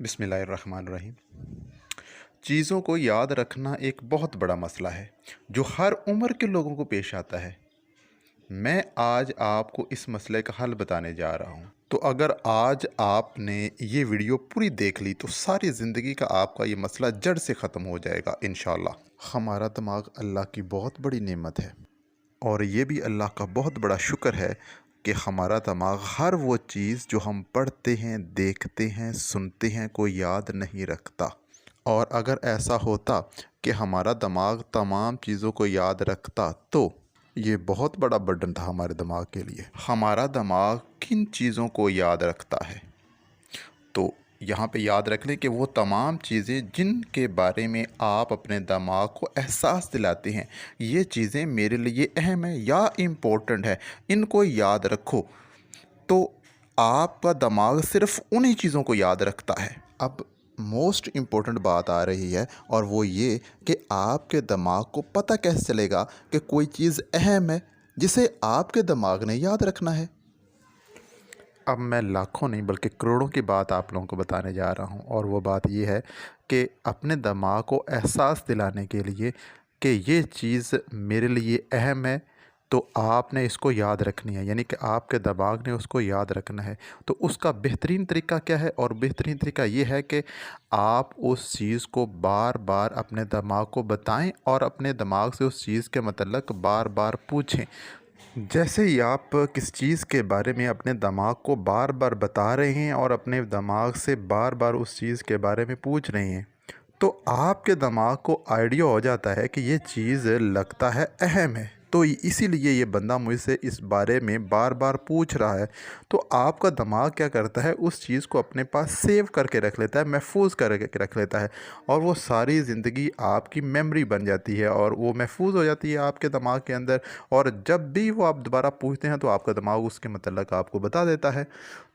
बिस्मिल्लाहिर्रहमानिर्रहीम। चीज़ों को याद रखना एक बहुत बड़ा मसला है जो हर उम्र के लोगों को पेश आता है। मैं आज आपको इस मसले का हल बताने जा रहा हूँ। तो अगर आज आपने ये वीडियो पूरी देख ली तो सारी ज़िंदगी का आपका ये मसला जड़ से ख़त्म हो जाएगा इंशाअल्लाह। हमारा दिमाग अल्लाह की बहुत बड़ी नेमत है और ये भी अल्लाह का बहुत बड़ा शुक्र है कि हमारा दिमाग हर वो चीज़ जो हम पढ़ते हैं, देखते हैं, सुनते हैं को याद नहीं रखता। और अगर ऐसा होता कि हमारा दिमाग तमाम चीज़ों को याद रखता तो ये बहुत बड़ा बर्डन था हमारे दिमाग के लिए। हमारा दिमाग किन चीज़ों को याद रखता है? तो यहाँ पे याद रख लें कि वो तमाम चीज़ें जिनके बारे में आप अपने दिमाग को एहसास दिलाते हैं, ये चीज़ें मेरे लिए अहम है या इम्पोर्टेंट है, इनको याद रखो। तो आपका दिमाग सिर्फ़ उन्हीं चीज़ों को याद रखता है। अब मोस्ट इम्पोर्टेंट बात आ रही है और वो ये कि आपके दिमाग को पता कैसे चलेगा कि कोई चीज़ अहम है जिसे आपके दिमाग ने याद रखना है। अब मैं लाखों नहीं बल्कि करोड़ों की बात आप लोगों को बताने जा रहा हूँ और वो बात ये है कि अपने दिमाग को एहसास दिलाने के लिए कि ये चीज़ मेरे लिए अहम है तो आपने इसको याद रखनी है, यानी कि आपके दिमाग ने उसको याद रखना है। तो उसका बेहतरीन तरीका क्या है? और बेहतरीन तरीका ये है कि आप उस चीज़ को बार बार अपने दिमाग को बताएं और अपने दिमाग से उस चीज़ के मतलब बार बार पूछें। जैसे ही आप किस चीज़ के बारे में अपने दिमाग को बार बार बता रहे हैं और अपने दिमाग से बार बार उस चीज़ के बारे में पूछ रहे हैं तो आपके दिमाग को आइडिया हो जाता है कि ये चीज़ लगता है अहम है, तो इसीलिए ये बंदा मुझसे इस बारे में बार बार पूछ रहा है। तो आपका दिमाग क्या करता है, उस चीज़ को अपने पास सेव करके रख लेता है, महफूज करके रख लेता है और वो सारी ज़िंदगी आपकी मेमोरी बन जाती है और वो महफूज हो जाती है आपके दिमाग के अंदर। और जब भी वो आप दोबारा पूछते हैं तो आपका दिमाग उसके मतलब आपको बता देता है।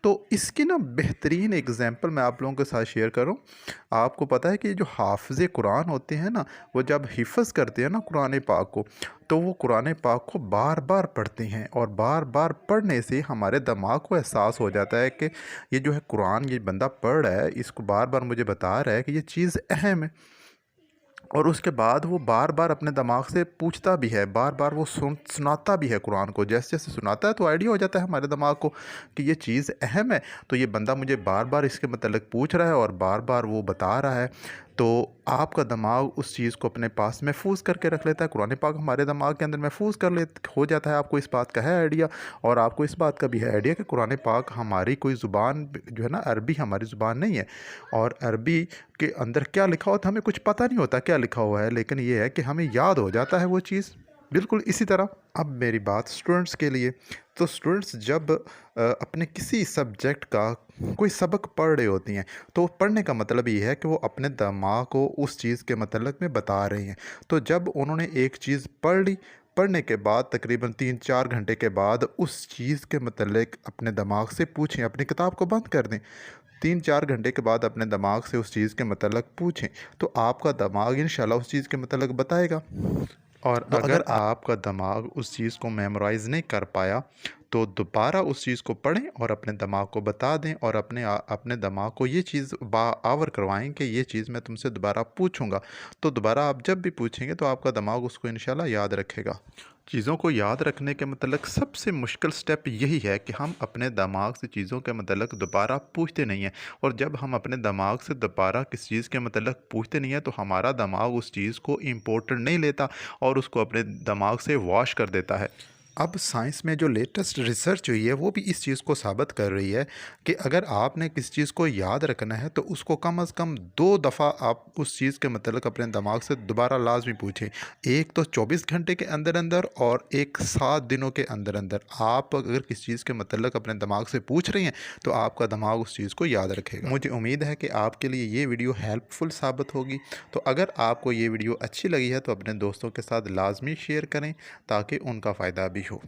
तो इसकी ना बेहतरीन एग्जांपल मैं आप लोगों के साथ शेयर करूं। आपको पता है कि जो हाफ़िज़ कुरान होते हैं ना, वो जब हिफ़्ज़ करते हैं ना कुरान पाक को, तो वो कुरान पाक को बार बार पढ़ते हैं और बार बार पढ़ने से हमारे दिमाग को एहसास हो जाता है कि ये जो है कुरान ये बंदा पढ़ रहा है, इसको बार बार मुझे बता रहा है कि ये चीज़ अहम है। और उसके बाद वो बार बार अपने दिमाग से पूछता भी है, बार बार वो सुनाता भी है कुरान को। जैसे जैसे सुनाता है तो आइडिया हो जाता है हमारे दिमाग को कि ये चीज़ अहम है, तो ये बंदा मुझे बार बार इसके मतलब पूछ रहा है और बार बार वो बता रहा है। तो आपका दिमाग उस चीज़ को अपने पास महफूज करके रख लेता है। कुरान पाक हमारे दिमाग के अंदर महफूज कर ले हो जाता है। आपको इस बात का है आइडिया और आपको इस बात का भी है आइडिया कि कुरान पाक हमारी कोई ज़ुबान जो है ना, अरबी हमारी ज़ुबान नहीं है और अरबी के अंदर क्या लिखा होता है हमें कुछ पता नहीं होता क्या लिखा हुआ है, लेकिन ये है कि हमें याद हो जाता है वो चीज़। बिल्कुल इसी तरह अब मेरी बात स्टूडेंट्स के लिए। तो स्टूडेंट्स जब अपने किसी सब्जेक्ट का कोई सबक पढ़ रहे होती हैं तो पढ़ने का मतलब ये है कि वो अपने दिमाग को उस चीज़ के मतलब में बता रहे हैं। तो जब उन्होंने एक चीज़ पढ़ ली, पढ़ने के बाद तकरीबन 3-4 घंटे के बाद उस चीज़ के मतलब अपने दिमाग से पूछें, अपनी किताब को बंद कर दें। 3-4 घंटे के बाद अपने दिमाग से उस चीज़ के मतलब पूछें तो आपका दिमाग इंशाल्लाह उस चीज़ के मतलब बताएगा। और तो अगर अगर आप आपका दिमाग उस चीज़ को मेमोराइज़ नहीं कर पाया तो दोबारा उस चीज़ को पढ़ें और अपने दिमाग को बता दें और अपने दिमाग को ये चीज़ बावर करवाएं कि ये चीज़ मैं तुमसे दोबारा पूछूंगा। तो दोबारा आप जब भी पूछेंगे तो आपका दिमाग उसको इंशाल्लाह याद रखेगा। चीज़ों को याद रखने के मतलब सबसे मुश्किल स्टेप यही है कि हम अपने दिमाग से चीज़ों के मतलब दोबारा पूछते नहीं हैं। और जब हम अपने दिमाग से दोबारा किस चीज़ के मतलब पूछते नहीं हैं तो हमारा दिमाग उस चीज़ को इम्पोर्टेंट नहीं लेता और उसको अपने दिमाग से वॉश कर देता है। अब साइंस में जो लेटेस्ट रिसर्च हुई है वो भी इस चीज़ को साबित कर रही है कि अगर आपने किसी चीज़ को याद रखना है तो उसको कम से कम 2 दफ़ा आप उस चीज़ के मतलब अपने दिमाग से दोबारा लाजमी पूछें। एक तो 24 घंटे के अंदर अंदर और एक 7 दिनों के अंदर अंदर। आप अगर किसी चीज़ के मतलब अपने दिमाग से पूछ रहे हैं तो आपका दिमाग उस चीज़ को याद रखेगा। मुझे उम्मीद है कि आपके लिए ये वीडियो हेल्पफुल साबित होगी। तो अगर आपको ये वीडियो अच्छी लगी है तो अपने दोस्तों के साथ लाजमी शेयर करें ताकि उनका फ़ायदा भी हो।